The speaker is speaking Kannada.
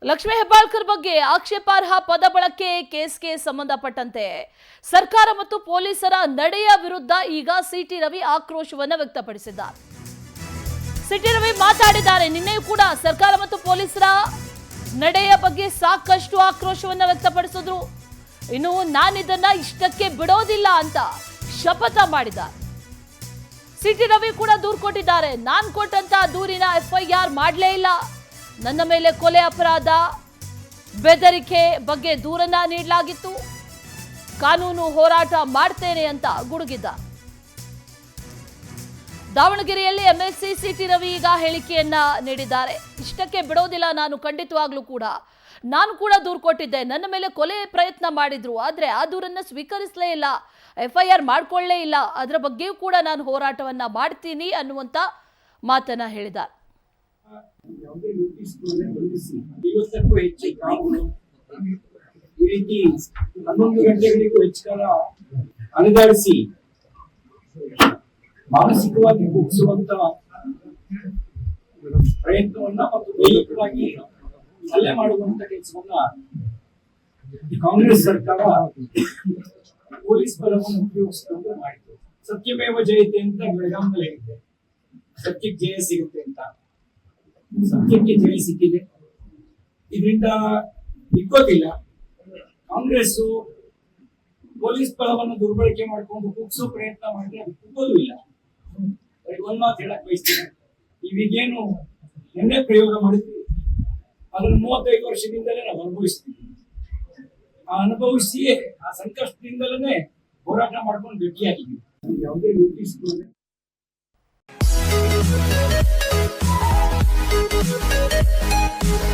ಲಕ್ಷ್ಮೀ ಹೆಬ್ಬಾಳ್ಕರ್ ಬಗ್ಗೆ ಆಕ್ಷೇಪಾರ್ಹ ಪದ ಬಳಕೆ ಕೇಸ್ಗೆ ಸಂಬಂಧಪಟ್ಟಂತೆ ಸರ್ಕಾರ ಮತ್ತು ಪೊಲೀಸರ ನಡೆಯ ವಿರುದ್ಧ ಈಗ ಸಿಟಿ ರವಿ ಆಕ್ರೋಶವನ್ನು ವ್ಯಕ್ತಪಡಿಸಿದ್ದಾರೆ. ಸಿಟಿ ರವಿ ಮಾತಾಡಿದ್ದಾರೆ. ನಿನ್ನೆಯೂ ಕೂಡ ಸರ್ಕಾರ ಮತ್ತು ಪೊಲೀಸರ ನಡೆಯ ಬಗ್ಗೆ ಸಾಕಷ್ಟು ಆಕ್ರೋಶವನ್ನು ವ್ಯಕ್ತಪಡಿಸಿದ್ರು. ಇನ್ನು ನಾನಿದನ್ನ ಇಷ್ಟಕ್ಕೆ ಬಿಡೋದಿಲ್ಲ ಅಂತ ಶಪಥ ಮಾಡಿದ್ದಾರೆ. ಸಿಟಿ ರವಿ ಕೂಡ ದೂರು ಕೊಟ್ಟಿದ್ದಾರೆ. ನಾನು ಕೊಟ್ಟಂತ ದೂರಿನ FIR ಮಾಡಲೇ ಇಲ್ಲ, ನನ್ನ ಮೇಲೆ ಕೊಲೆ ಅಪರಾಧ ಬೆದರಿಕೆ ಬಗ್ಗೆ ದೂರನ್ನ ನೀಡಲಾಗಿತ್ತು, ಕಾನೂನು ಹೋರಾಟ ಮಾಡ್ತೇನೆ ಅಂತ ಗುಡುಗಿದ್ದ. ದಾವಣಗೆರೆಯಲ್ಲಿ MLC ಸಿಟಿ ರವಿ ಈಗ ಹೇಳಿಕೆಯನ್ನ ನೀಡಿದ್ದಾರೆ. ಇಷ್ಟಕ್ಕೆ ಬಿಡೋದಿಲ್ಲ ನಾನು, ಖಂಡಿತವಾಗ್ಲೂ ಕೂಡ ನಾನು ಕೂಡ ದೂರು ಕೊಟ್ಟಿದ್ದೆ, ನನ್ನ ಮೇಲೆ ಕೊಲೆ ಪ್ರಯತ್ನ ಮಾಡಿದ್ರು, ಆದ್ರೆ ಆ ದೂರನ್ನ ಸ್ವೀಕರಿಸಲೇ ಇಲ್ಲ, FIR ಮಾಡ್ಕೊಳ್ಳೇ ಇಲ್ಲ, ಅದರ ಬಗ್ಗೆಯೂ ಕೂಡ ನಾನು ಹೋರಾಟವನ್ನ ಮಾಡ್ತೀನಿ ಅನ್ನುವಂತ ಮಾತನ್ನ ಹೇಳಿದ್ದಾರೆ. ಇವತ್ತಕ್ಕೂ ಹೆಚ್ಚು ಈ ರೀತಿ 11 ಗಂಟೆಗಳಿಗೂ ಹೆಚ್ಚು ಕಾಲ ಅಲುಗಾಡಿಸಿ ಮಾನಸಿಕವಾಗಿ ಕುಗ್ಗಿಸುವಂತ ಪ್ರಯತ್ನವನ್ನ ಮತ್ತು ದೈಹಿಕವಾಗಿ ಹಲ್ಲೆ ಮಾಡುವಂತ ಕೆಲಸವನ್ನ ಕಾಂಗ್ರೆಸ್ ಸರ್ಕಾರ ಪೊಲೀಸ್ ಬಲವನ್ನು ಉಪಯೋಗಿಸಿಕೊಂಡು ಮಾಡಿತು. ಸತ್ಯಮೇವ ಜಯತೆ ಅಂತ ಬೆಳಗಾವಿನಲ್ಲಿ ಹೇಳಿದೆ, ಸತ್ಯಕ್ಕೆ ಜಯ ಸಿಗುತ್ತೆ ಅಂತ. ಸತ್ಯಕ್ಕೆ ಜಯ ಸಿಕ್ಕಿದೆ. ಇದರಿಂದ ಇಕ್ಕೋದಿಲ್ಲ. ಕಾಂಗ್ರೆಸ್ ಪೊಲೀಸ್ ಬಲವನ್ನು ದುರ್ಬಳಕೆ ಮಾಡಿಕೊಂಡು ಕುಗ್ಸೋ ಪ್ರಯತ್ನ ಮಾಡಿದ್ರೆ ಅದು ಕುಗ್ಗೋದು ಇಲ್ಲ. ಒಂದ್ ಮಾತು ಹೇಳಕ್ ಬಯಸ್ತೀನಿ, ಈಗೇನು ನಿನ್ನೆ ಪ್ರಯೋಗ ಮಾಡಿದ್ವಿ, ಅದನ್ನು 35 ವರ್ಷದಿಂದಲೇ ನಾವು ಅನುಭವಿಸ್ತೀವಿ. ಆ ಅನುಭವಿಸಿಯೇ ಆ ಸಂಕಷ್ಟದಿಂದಲೇ ಹೋರಾಟ ಮಾಡ್ಕೊಂಡು ಗಟ್ಟಿಯಾಗಿದ್ದೀವಿ. ಯಾವುದೇ ನೋಟಿಸ್ Thank you.